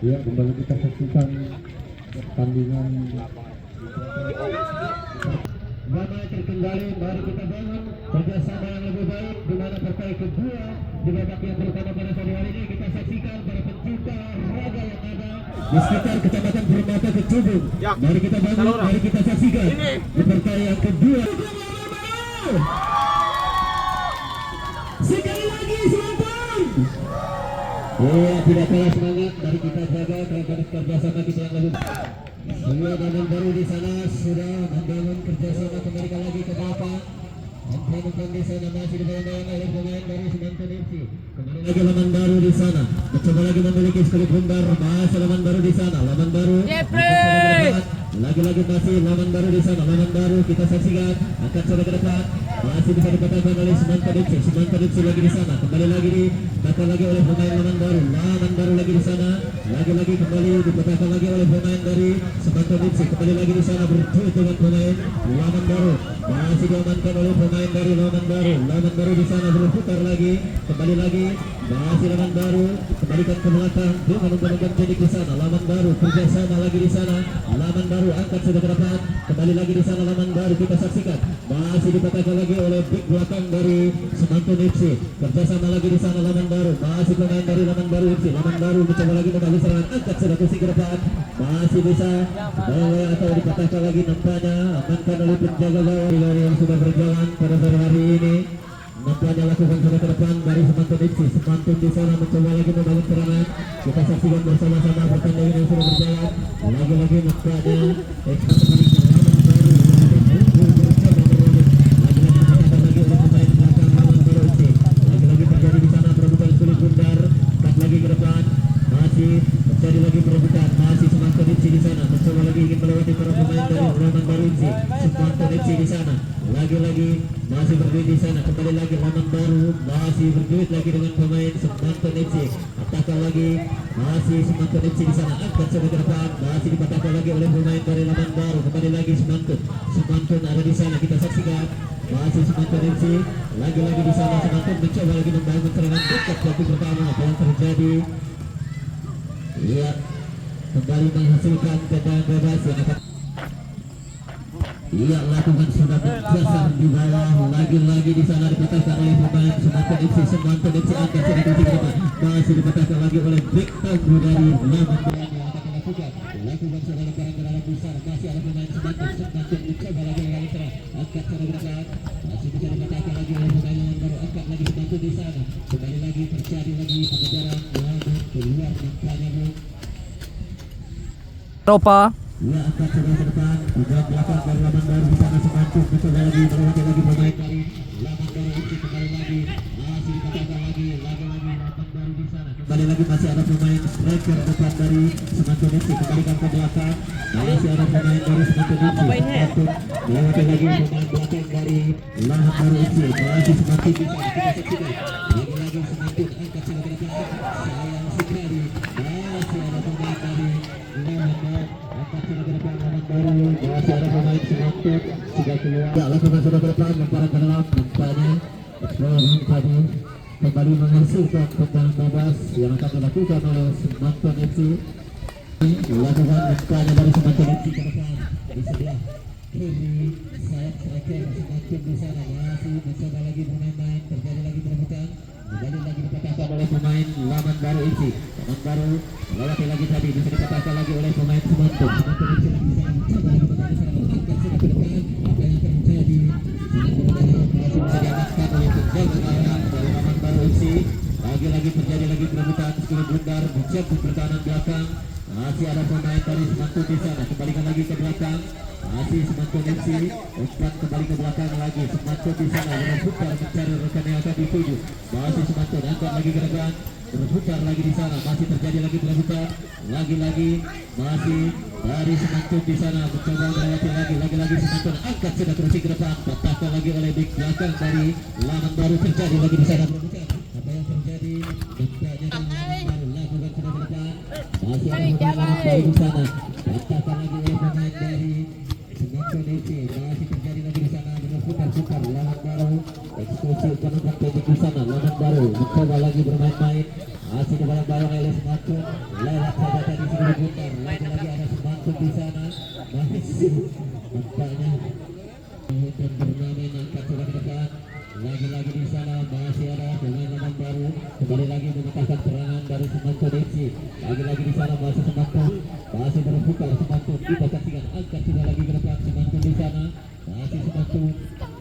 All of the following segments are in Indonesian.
Ya, kembali kita saksikan pertandingan. Damai terkendali, mari kita bangun kerjasama yang lebih baik di mana partai kedua di babak yang pertama pada sore hari ini. Kita saksikan para pencinta raga yang ada di sekitar Kecamatan Permata Kecubung. Mari kita bangun, mari kita saksikan di partai yang kedua. Sekali lagi silakan. Ya, tidak kalah semangat, mari kita jaga kerjasama kita yang lebih. Semua Laman Baru di sana sudah membangun kerjasama, kembali lagi ke belakang. Umpan di sana masih dibayang-bayang oleh pemain dari Semanten FC. Kembali lagi Laman Baru di sana, mencoba lagi memiliki sekali bundar. Masih Laman Baru di sana, Laman Baru. Lagi-lagi masih Laman Baru di sana, Laman Baru kita saksikan akan coba ke depan. Masih bisa dipatahkan oleh Semanten FC. Semanten FC lagi di sana, kembali lagi dipatahkan lagi oleh pemain Laman Baru. Laman Baru lagi di sana, lagi-lagi kembali dipatahkan lagi oleh pemain dari Semanten FC. Kembali lagi di sana berduet dengan pemain Laman Baru. Masih diamankan oleh pemain dari Laman Baru. Laman Baru di sana berputar lagi, kembali lagi masih Laman Baru, kembalikan ke belakang dengan menggunakan teknik di sana. Laman Baru kerjasama lagi di sana. Laman Baru angkat sudah ke depan, kembali lagi di sana. Laman Baru kita saksikan masih dipatahkan lagi oleh big belakang dari Semanten FC. Kerjasama lagi di sana Laman Baru, masih pemain dari Laman Baru FC. Laman Baru mencoba lagi membagi serangan, angkat sudah kursi ke depan, masih bisa bawa atau dipatahkan lagi nampaknya amankan oleh penjaga gawang yang sudah berjalan pada sore hari ini. Nampaknya lakukan sudah ke depan dari Semanten FC. Semanten di sana mencoba lagi membangun serangan. Kita saksikan bersama-sama pertandingan yang sudah berjalan. Lagi-lagi nampaknya lagi terjadi di sana perebutan sulit bundar. Lagi ke depan masih terjadi lagi perebutan, masih Semanten FC di sana mencoba lagi ingin melewati para pemain dari Laman Baru FC. Semanten FC di sana lagi-lagi masih berduit di sana, kembali lagi Laman Baru masih berduit lagi dengan pemain Semanten FC. Atakan lagi masih Semanten FC di sana, angkat sampai ke depan, masih dipatahkan lagi oleh pemain dari Laman Baru. Kembali lagi Semanten ada di sana, kita saksikan masih Semanten FC lagi-lagi di sana. Semanten mencoba lagi membangun serangan dekat waktu pertama. Apa yang terjadi? Iya, kembali menghasilkan tendangan bebas yang akan ia lakukan sudah berjasar di bawah. Lagi-lagi di sana dipatahkan oleh pemain Semanten FC. Semanten FC angkat sudah di depan, masih dipatahkan lagi oleh big tangguh dari Laman Baru yang akan lakukan sudah lemparan besar. Masih ada pemain Semanten mencoba lagi yang serang, angkat sudah bergerak, masih bisa dipatahkan lagi oleh pemain Laman Baru. Angkat lagi Semanten di sana, kembali lagi terjadi lagi pengejaran namun keluar nampaknya Eropa. ia akan coba ke depan, juga belakang dari Laman Baru di sana. Semanten mencoba lagi melewati lagi pemain dari Laman Baru FC. Kembali lagi masih dikatakan lagi Laman Baru di sana. Kembali lagi masih ada pemain striker depan dari Semanten FC. Kembalikan ke belakang, masih ada pemain dari Semanten FC. Semanten melewati lagi pemain belakang dari Laman Baru FC. Masih Semanten di sana, kita saksikan lagi-lagi Semanten angkat sudah ke depan, sayang sekali masih ada pemain dari Laman Baru. Laman Baru masih ada pemain Semanten sudah keluar. Ya, lakukan sudah ke depan, lemparan ke dalam. Nampaknya serangan tadi kembali menghasilkan tendangan bebas yang akan dilakukan oleh Semanten FC. Dilakukan nampaknya dari Semanten FC ke depan di sebelah kiri sayap striker Semanten di sana. Masih mencoba lagi bermain-main, terjadi lagi perebutan, kembali lagi dipatahkan oleh pemain Laman Baru FC. Laman Baru melewati lagi tadi, bisa dipatahkan lagi oleh pemain Semanten. Semanten FC lagi bisa mencoba lagi bermain serangan, angkat sudah ke depan. Apa yang terjadi? Masih bisa diamankan oleh penjaga gawang dari Laman Baru FC. Lagi-lagi terjadi lagi perebutan sekali bundar, menjemput pertahanan belakang. Masih ada pemain dari Semanten di sana, kembalikan lagi ke belakang. Masih Semanten FC, umpan kembali ke belakang lagi. Semanten di sana berputar mencari rekan yang akan dituju. Masih Semanten angkat lagi ke depan, berputar lagi di sana. Masih terjadi lagi perebutan, lagi-lagi masih dari Semanten di sana mencoba melewati lagi Semanten angkat sudah terus ke depan, patahkan lagi oleh big belakang dari Laman Baru. Terjadi lagi di sana perebutan. Apa yang terjadi? Nampaknya Laman Baru lakukan sudah ke depan. Masih ada pemain Laman Baru di sana, patahkan lagi oleh pemain dari Semanten FC. Masih terjadi lagi di sana, berputar berputar lawan baru eksekusi penembak pendek di sana lawan baru mencoba lagi bermain-main masih dibayang-bayang oleh Semantun lewat saja tadi sudah diputar lagi-lagi ada Semantun di sana masih nampaknya untuk bermain angkat sudah ke depan lagi-lagi di sana masih ada pemain lawan baru kembali lagi mematahkan serangan dari Semantun FC lagi-lagi di sana masih Semantun masih berputar Semantun kita saksikan angkat sudah lagi ke depan Semantun di sana masih Semantun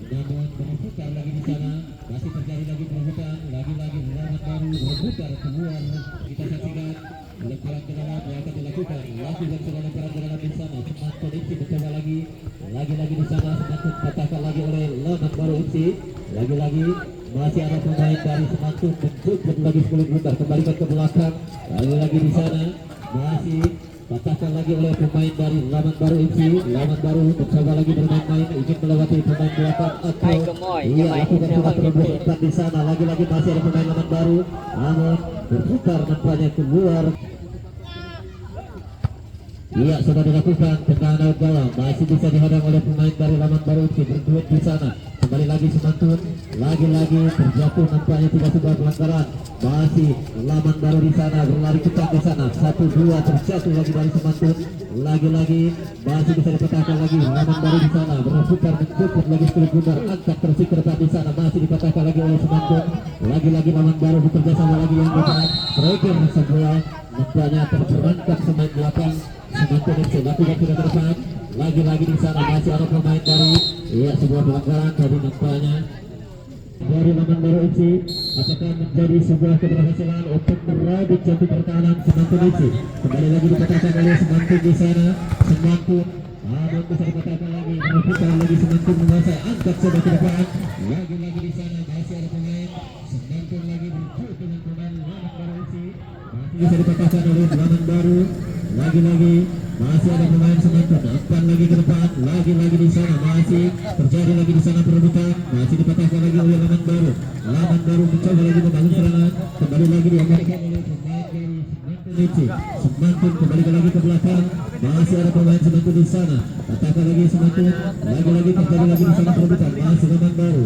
namun berputar lagi di sana masih terjadi lagi perebutan lagi-lagi lawan baru berputar keluar kita saksikan lemparan ke dalam yang akan dilakukan lagi dan sudah lemparan ke dalam di sana Semantun FC mencoba lagi-lagi di sana Semantun patahkan lagi oleh lawan baru FC lagi-lagi masih ada pemain dari Semantun mencukup lagi 10 putar kembalikan ke belakang lagi-lagi di sana masih patahkan lagi oleh pemain dari Laman Baru FC Laman Baru mencoba lagi bermain-main ingin melewati pemain belakang atau iya lakukan sudah terobosan di sana lagi-lagi masih ada pemain Laman Baru namun berputar nampaknya keluar iya sudah dilakukan tendangan out gawang masih bisa dihadang oleh pemain dari Laman Baru FC berduet di sana kembali lagi Semantun lagi-lagi terjatuh nampaknya tidak sebuah pelanggaran masih Laman Baru di sana berlari kencang di sana 1-2 terjatuh lagi dari Semantun lagi-lagi masih bisa dipatahkan lagi Laman Baru di sana berputar mencukup lagi 10 putar angkat tersik ke depan di sana masih dipatahkan lagi oleh Semantun lagi-lagi Laman Baru bekerja sama lagi yang depan terakhir sebuah nampaknya terperangkap pemain belakang Semantun FC lakukan sudah ke depan lagi-lagi di sana masih ada pemain dari iya sebuah pelanggaran dari nampaknya dari Laman Baru FC apakah menjadi sebuah keberhasilan untuk merabit jantung pertahanan Semantun FC kembali lagi dikatakan oleh Semantun di sana Semantun namun bisa dikatakan lagi berputar lagi Semantun menguasai angkat sudah ke depan lagi-lagi di sana masih ada pemain Semantun lagi berjuang dengan pemain Laman Baru FC masih bisa dikatakan oleh Laman Baru lagi-lagi masih ada pemain Semantun akan lagi ke depan lagi-lagi di sana masih terjadi lagi di sana perebutan masih dipatahkan lagi oleh Laman Baru mencoba lagi membangun serangan kembali lagi diamankan oleh pemain dari Semantun FC Semantun kembali lagi ke belakang masih ada pemain Semantun di sana patahkan lagi Semantun lagi-lagi terjadi lagi di sana perebutan masih Laman Baru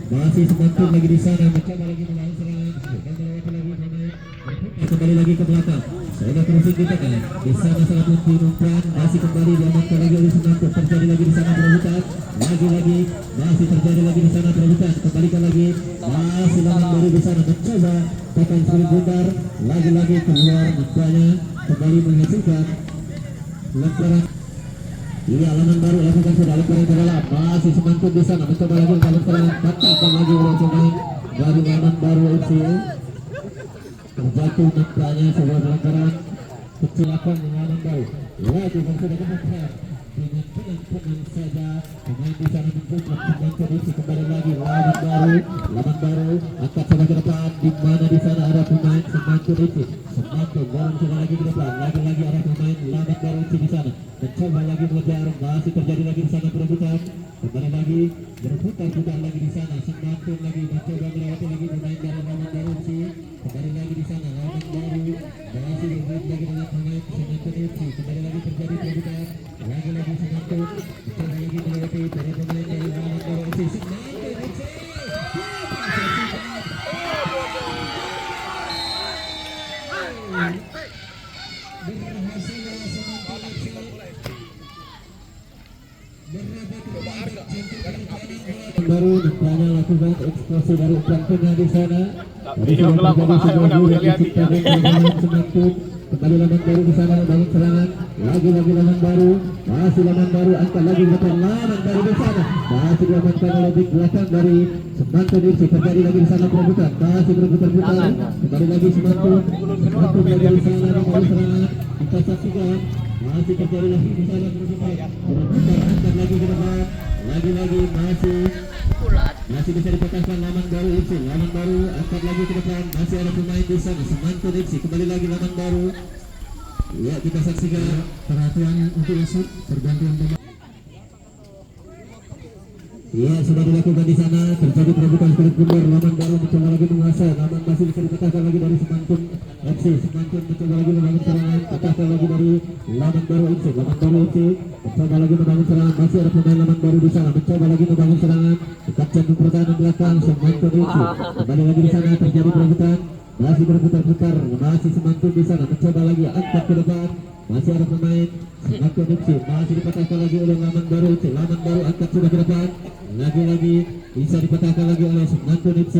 masih Semantun lagi di sana mencoba lagi membangun serangan dan melewati lagi pemain kembali lagi ke belakang sudah terusik ditekan di sana sangat menunjukkan masih kembali diamankan lagi oleh Semantun terjadi lagi di sana perebutan lagi-lagi masih terjadi lagi di sana perebutan kembalikan lagi masih Laman Baru di sana mencoba tekan Sri Bundar lagi-lagi keluar nampaknya kembali menghasilkan lemparan iya Laman Baru lakukan sudah lemparan ke dalam masih Semantun di sana mencoba lagi membangun serangan patahkan lagi oleh pemain dari Laman Baru FC terjatuh nampaknya sebuah pelanggaran kecelakaan dengan Laman Baru lagi dan sudah kemudian dengan tenang saja pemain di sana mencukup pemain kondisi kembali lagi Laman Baru angkat sudah ke depan di mana di sana ada pemain Semantun FC Semantun baru sudah lagi ke depan lagi-lagi ada pemain Laman Baru FC di sana mencoba lagi mengejar masih terjadi lagi di sana perebutan kembali lagi berputar-putar lagi di sana Semantun lagi mencoba melewati lagi pemain dari Laman Baru FC kembali lagi di sana Laman Baru masih berbuat lagi dengan pemain Semantun FC kembali lagi terjadi perebutan lagi-lagi Semantun mencoba lagi melewati para pemain dari Laman Baru FC Semantun FC baru nampaknya lakukan eksplosif dari umpan tengah di sana. Semantun kembali Laman Baru di sana bangun serangan lagi-lagi Laman Baru masih Laman Baru angkat lagi depan Laman Baru di sana masih diamankan oleh big belakang dari Semantun FC terjadi lagi di sana perebutan masih berputar-putar kembali lagi Semantun lagi di sana membangun serangan kita saksikan masih terjadi lagi di sana berputar angkat lagi ke depan lagi-lagi masih bisa dipatahkan Laman Baru FC Laman Baru angkat lagi ke depan masih ada pemain di sana Semantun FC kembali lagi Laman Baru ya kita saksikan perhatian untuk isu pergantian pemain ya sudah dilakukan di sana terjadi perebutan kulit bundar Laman Baru mencoba lagi menguasai Laman masih bisa dipatahkan lagi dari Semantun FC semakin mencoba lagi membangun serangan, patahkan lagi dari Laman Baru FC. Laman Baru FC mencoba lagi membangun serangan, masih ada pemain Laman Baru di sana mencoba lagi membangun serangan, dekat jantung pertahanan belakang Semantun FC. Kembali lagi di sana terjadi perebutan, masih berputar-putar, masih Semantun di sana mencoba lagi angkat ke depan, masih ada pemain Semantun FC, masih dipatahkan lagi oleh Laman Baru FC. Laman Baru angkat sudah ke depan, lagi-lagi bisa dipatahkan lagi oleh Semantun FC.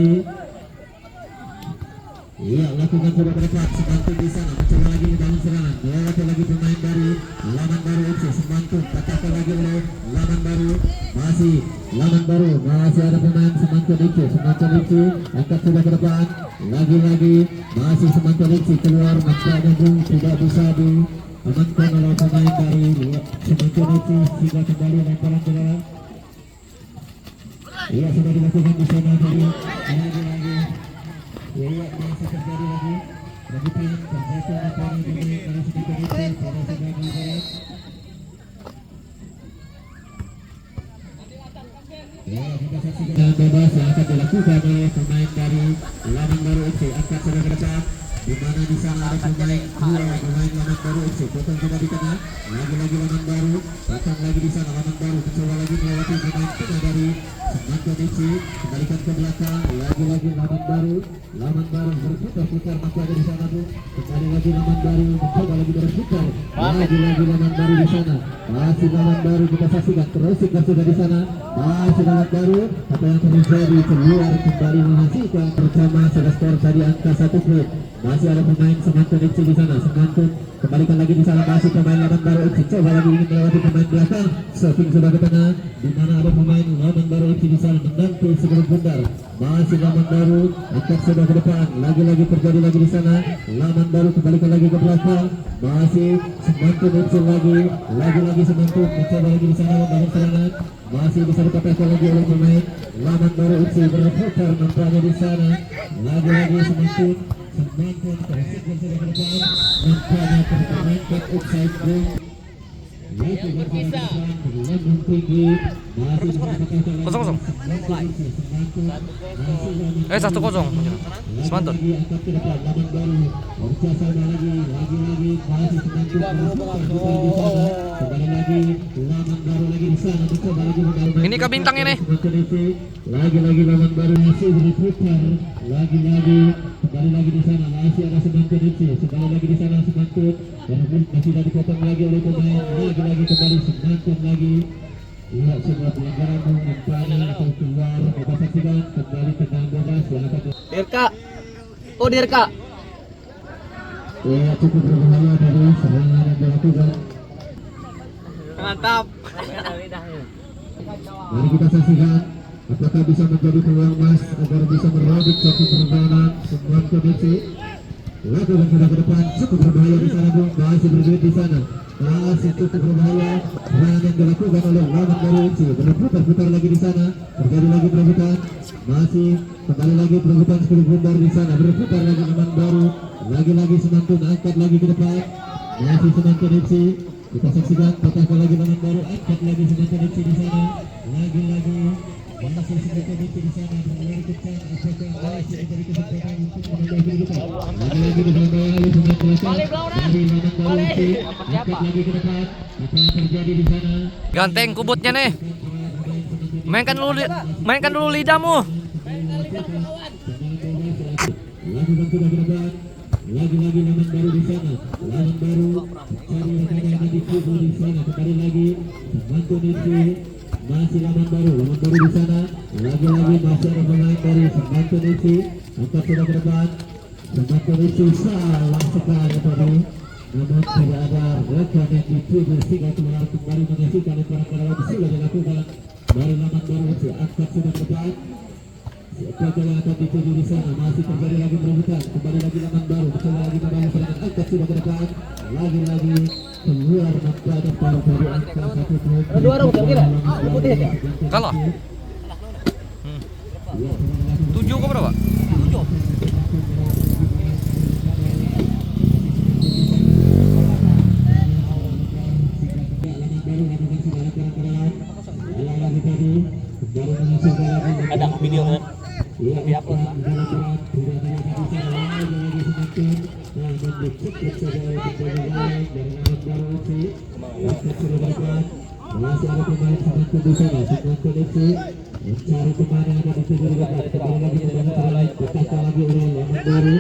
Iya, lakukan coba ke depan, Semantun di sana mencoba lagi membangun serangan, melewati lagi pemain dari Laman Baru FC. Semantun patahkan lagi oleh Laman Baru, masih Laman Baru, masih ada pemain Semantun FC. Semantun FC angkat sudah ke depan, lagi-lagi masih Semantun FC keluar, nampaknya tidak bisa diamankan oleh pemain dari Semantun FC. Sehingga kembali lemparan ke dalam. Iya, sudah dilakukan di sana tadi, lagi-lagi. Iya, masih terjadi lagi rebutan terjatuh lapangan ini dari Semantun FC pada sebelah barat. Ya, kita saksikan bebas yang akan dilakukan oleh pemain dari Laman Baru FC. Angkat sudah ke depan, di mana di sana ada pemain pemain Laman Baru FC. Potong sudah di tengah, lagi-lagi Laman Baru, potong lagi di sana Laman Baru mencoba lagi melewati pemain tengah dari Semantun FC, kembalikan ke belakang, lagi-lagi Laman Baru berputar-putar, masih ada di sana tuh, kembali lagi Laman Baru mencoba lagi berputar, lagi-lagi Laman Baru di sana, masih Laman Baru kita saksikan terus sudah di sana, masih Laman Baru, apa yang terjadi keluar kembali menghasilkan bersama sudah skor tadi angka 1 poin. Masih ada pemain Semantun FC di sana, Semantun kembalikan lagi di sana, masih pemain Laman Baru FC coba lagi ingin melewati pemain belakang, Sofing sudah ke tengah, di mana ada pemain Laman Baru FC di sana menanti sebelum bundar, masih Laman Baru angkat sudah ke depan, lagi-lagi terjadi lagi di sana, Laman Baru kembalikan lagi ke belakang, masih Semantun FC lagi-lagi Semantun mencoba lagi di sana membangun serangan, masih bisa dipatahkan lagi oleh pemain Laman Baru FC berputar nampaknya di sana, lagi-lagi Semantun terusik dan sudah ke depan, nampaknya terperangkap offside goal. Itu berjalan berlambung tinggi, masih dipatahkan lagi 0-0. Semantun 1-0 Semantun. angkat ke depan, Laman Baru bersama lagi masih Semantun berputar di sana, kembali lagi Laman Baru lagi di sana mencoba lagi membangun. Ini ke bintang ini. Lagi-lagi Laman Baru masih berputar, lagi-lagi kembali lagi di sana, masih ada Semantun FC, kembali lagi di sana Semantun, masih sudah dipotong lagi oleh pemain, lagi kembali Semantun lagi. Iya, sebuah pelanggaran nampaknya atau keluar, kita saksikan kembali tenang bebas yang akan Dirka. Oh, Dirka. ya cukup berbahaya dari serangan yang dilakukan. Mantap. Mari kita saksikan apakah bisa menjadi peluang emas agar bisa merobek satu permainan Semantun FC. Lakukan sudah ke depan, cukup berbahaya di sana Bung, masih berduit di sana, masih cukup berbahaya serangan yang dilakukan oleh Laman Baru FC. Berputar-putar lagi di sana, terjadi lagi perebutan, masih kembali lagi perebutan 10 bundar di sana, berputar lagi Laman Baru, lagi-lagi Semantun angkat lagi ke depan, masih Semantun FC. Kita saksikan patahkan lagi Laman Baru, angkat lagi Semantun FC di sana, lagi-lagi masih Semantun FC di sana berlari kencang, apakah masih menjadi kesempatan untuk menambah kehidupan. Lagi-lagi dibangun oleh pemain belakang dari Laman Baru FC, angkat lagi ke depan, apa yang terjadi di sana? Ganteng kubutnya nih. Mainkan dulu lidahmu. Lakukan sudah ke depan, lagi-lagi Laman Baru di sana, Laman Baru cari rekan-rekan di kubu di sana, kembali lagi Semantun FC, masih Laman Baru di sana, lagi-lagi masih ada pemain dari Semantun FC, angkat sudah ke depan, Semantun FC salah sekali tadi, namun tidak ada rekan yang dituju sehingga keluar kembali menghasilkan lemparan ke dalam, sudah dilakukan dari Laman Baru FC, angkat sudah ke depan. Siapa yang akan dituju di sana, masih terjadi lagi perebutan, kembali lagi Laman Baru mencoba lagi membangun serangan, angkat sudah ke depan, lagi-lagi keluar nampaknya pada dari angka 1 poin. Kalah. 7 ke berapa? 7. Ada video kan? Iya, Di upload. dicekik saja oleh pemain lain dari lawan baru FC. Angkat sudah depan. Masih ada pemain Semangkun di sana. Semangkun FC mencari pemain yang ada di sini depan. Kembali lagi dengan cara petaka lagi oleh lawan baru.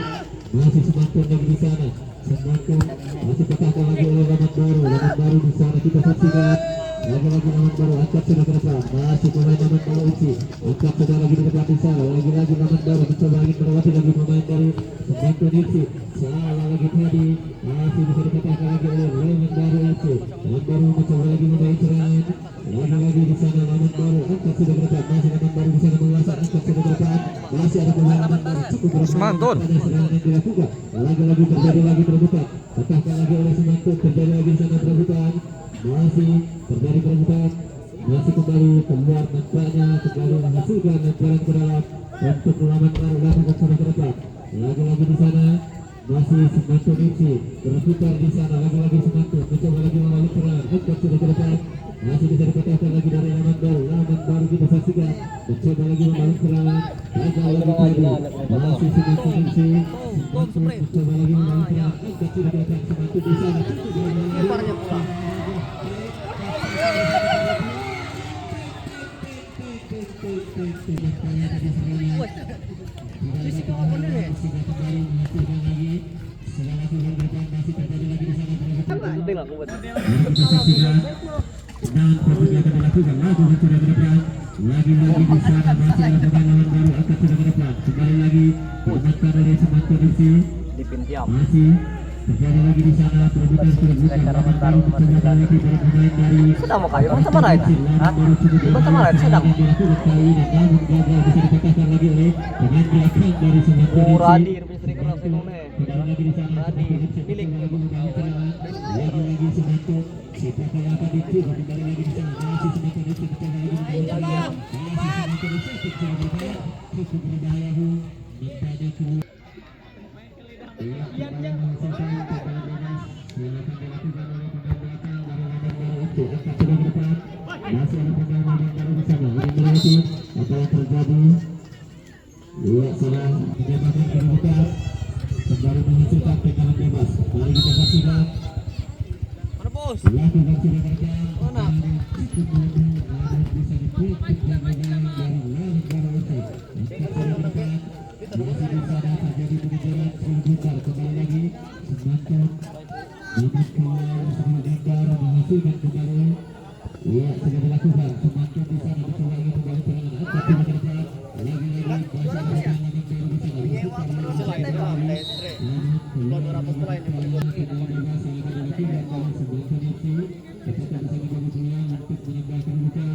Masih Semangkun lagi di sana. Semangkun masih petaka lagi oleh lawan baru. Lawan baru di sana kita saksikan. Lagi-lagi lawan baru angkat sudah ke depan. Masih pemain lawan baru FC. Angkat sudah lagi di depan di sana. Lagi-lagi lawan baru mencoba lagi melewati lagi pemain dari Semangkun FC. Salah lagi tadi. Masih bisa dipatahkan lagi oleh lawan baru FC. Lawan baru mencoba lagi membaik serangan. Lagi-lagi di sana lawan baru angkat sudah ke depan. Masih lawan baru di sana menguasai angkat sudah ke depan. Masih ada pemain lawan baru cukup berbahaya. Semangkun. Ada serangan yang dilakukan. Lagi-lagi terjadi lagi perebutan. Patahkan lagi oleh Semangkun. Terjadi lagi di sana perebutan. Masih terjadi perebutan. Masih kembali keluar nampaknya kembali menghasilkan lemparan ke dalam untuk melawan baru lakukan sudah ke depan. Lagi-lagi di sana masih Semangkun FC berputar di sana. Lagi-lagi Semangkun mencoba lagi melawan serangan angkat sudah ke depan. Masih bisa dipatahkan lagi dari lawan baru kita saksikan mencoba lagi melawan serangan gagal lagi tadi. Masih Semangkun FC Semangkun mencoba lagi melawan serangan angkat sudah ke depan. Semangkun di sana dan pertandingan akan dilakukan lagi sudah ke depan. Lagi-lagi di sana masih ada pemain lawan baru angkat sudah ke depan. Kembali lagi diamankan oleh Semangkun FC. Masih terjadi lagi di sana perebutan lawan baru mencoba lagi para pemain dari Sedang mau kayu, sama lain. Hah? Sama lain, sedang. kali ini namun gagal bisa dipatahkan lagi oleh pemain belakang dari Semangkun FC. Muradi, rupanya sering orang saya ngomong. Kembali lagi di sana lagi Semangkun sepakan akan dicoba kembali lagi di sana. Masih Semangkun FC mencoba lagi masih Semangkun FC cukup berbahaya bu nampaknya keluar. Kembali menghasilkan tendangan bebas yang akan dilakukan oleh pemain belakang dari lawan baru FC. Angkat sudah ke depan. Masih ada pemain lawan baru di sana. Ini berarti apa yang terjadi? Iya, salah penyebabkan kedudukan. Kembali menghasilkan tendangan bebas. Mari kita saksikan. Lakukan sudah merekam. Cukup bagus. Namun bisa ditutup dan menyerang dari lawan baru FC. Angkat sudah ke depan. Masih di sana terjadi pengejaran sebentar. Kembali lagi Semangkun namun keluar sebelum Gandara menghasilkan kembali. Iya, sudah dilakukan. Semangkun di sana mencoba lagi kembali serangan angkat sudah ke depan. Lagi-lagi masih ada pemain lawan baru di sana. Diputar lagi namun keluar tendangan bebas yang akan dilakukan oleh Semangkun FC. Apakah bisa menjadi peluang untuk menambah kedudukan?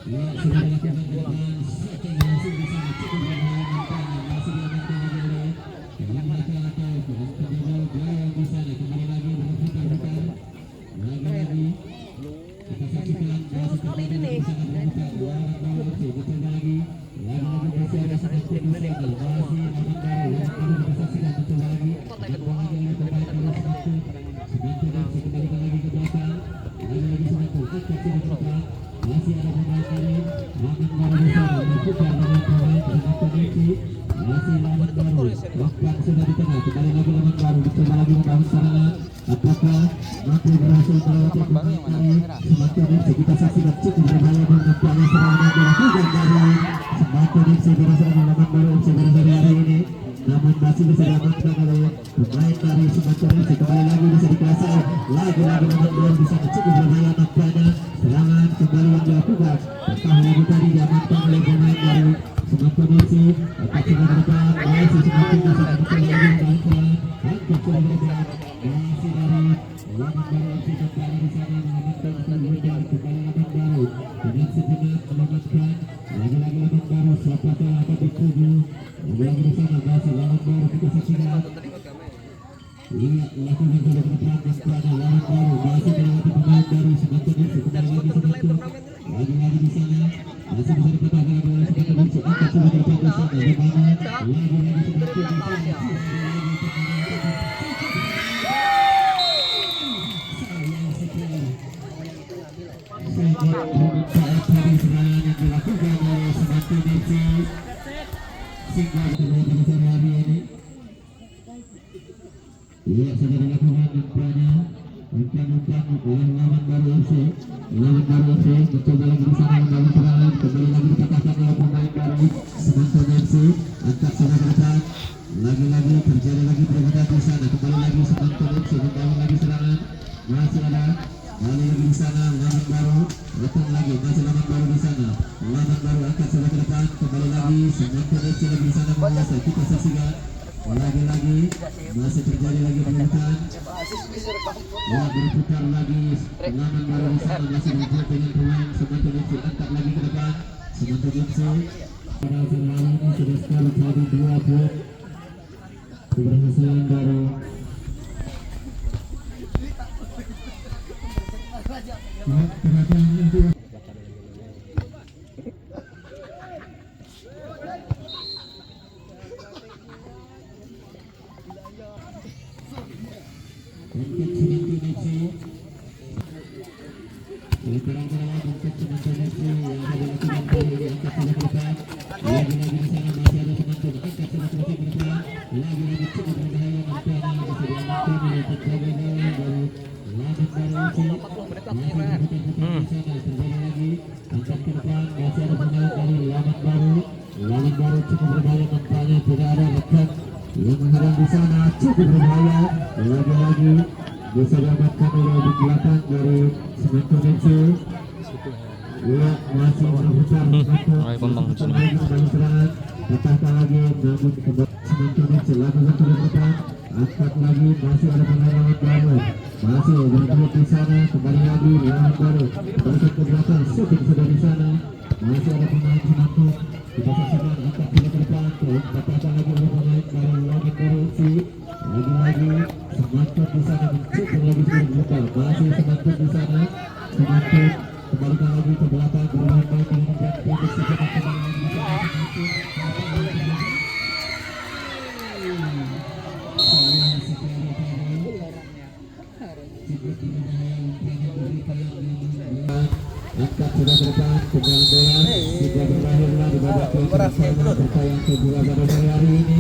Ya, sudah dilakukan dengan setting langsung di sana cukup berbahaya nampaknya masih diamankan lagi oleh pemain belakang atau penjaga gawang di sana. Kembali lagi berputar depan. Lagi-lagi kita saksikan masih terjadi di sana berputar lawan baru FC mencoba lagi. Lagi-lagi masih ada Semangkun di sana. Masih lawan baru kita saksikan mencoba lagi. Dibuang lagi oleh pemain baru Semangkun. Semangkun FC kembalikan lagi ke belakang. Lagi-lagi Semangkun angkat sudah ke depan. Masih ada pemain dari lawan baru di sana berputar dengan pemain Semangkun FC. Masih lawan baru bahkan sudah di tengah. Kembali lagi lawan baru mencoba lagi membangun serangan. Apakah mampu berhasil melewati pemain dari Semangkun FC? Kita saksikan cukup berbahaya dan nampaknya serangan yang dilakukan dari Semangkun FC berdasarkan lawan baru FC pada hari ini. Namun masih bisa diamankan oleh pemain dari Semangkun FC. Kembali lagi bisa dikuasai. Lagi-lagi lawan baru di sana cukup berbahaya nampaknya serangan kembali yang dilakukan. Pertama lagi tadi diamankan oleh pemain dari Semangkun FC. Angkat sudah ke depan. Masih Semangkun di sana mencoba lagi membangun serangan. Angkat sudah ke depan. Masih dari lawan baru FC kembali di sana mengamankan kedudukan. Kembali lawan baru dengan sejenak mengamankan. Lagi-lagi lawan baru siapakah yang akan dituju? Lagi-lagi di sana masih lawan baru kita saksikan. Iya, lakukan sudah ke depan dan pada lawan baru masih melewati pemain dari Semangkun FC. Kembali lagi Semangkun. Lagi-lagi di sana masih bisa dipatahkan lagi oleh Semangkun FC. Angkat sudah ke depan di sana. Di mana lagi-lagi Semangkun di sana. Sayang sekali. Serangan yang dilakukan si Singa kedua pada sore hari ini. Iya, sudah dilakukan umpannya. Umpan oleh lawan baru FC. Lawan baru FC mencoba lagi di sana membangun serangan, kembali lagi dipatahkan oleh pemain baru Semanto FC. Angkat sana ke depan. Lagi-lagi terjadi lagi perebutan di sana. Kembali lagi Semanto FC membangun lagi serangan. Masih ada. Kembali lagi di sana lawan baru. Datang lagi masih lawan baru di sana. Lawan baru angkat sana ke depan. Kembali lagi Semanto FC lagi di sana menguasai. Kita saksikan. Lagi-lagi masih terjadi lagi perebutan. Ya, berputar lagi lawan baru di sana masih berjuang dengan pemain Semanto FC. Angkat lagi ke depan Semanto FC. Pada sore hari ini sudah sekali jadi 2 poin keberhasilan dari perhatian itu. Untuk Semanto FC terang-terangan untuk Semanto FC yang ada dilakukan kali ini angkat sana ke depan. Lagi-lagi di sana masih ada Semanto angkat sana ke depan. Lagi-lagi cukup berbahaya nampaknya bisa diamankan oleh penjaga gawang dari Lawan baru FC. Masih berputar-putar di sana terjadi lagi angkat ke depan masih ada pemain dari Lawan baru. Lawan baru cukup berbahaya nampaknya tidak ada rekan yang menghadang di sana cukup berbahaya. Lagi-lagi bisa diamankan oleh di belakang dari Semanto FC. Ya, masih berputar serangan, patahkan lagi namun kembali Semanto FC lakukan ke depan, angkat lagi masih ada pemain lawan baru, masih bergelut di sana, kembali lagi lawan baru, balikan ke belakang, syuting sudah di sana, masih ada pemain Semanto, kita saksikan angkat ke depan, patahkan lagi oleh pemain dari lawan baru FC. Lagi-lagi Semanto di sana mencukup lagi terbuka, masih Semanto di sana, Semanto kembalikan lagi ke belakang bermain dengan produksi cepat kembali lagi di sana angkat sudah ke depan, kemudian bola sudah berakhirlah di babak ke-6 bertayang kedua pada sore hari ini.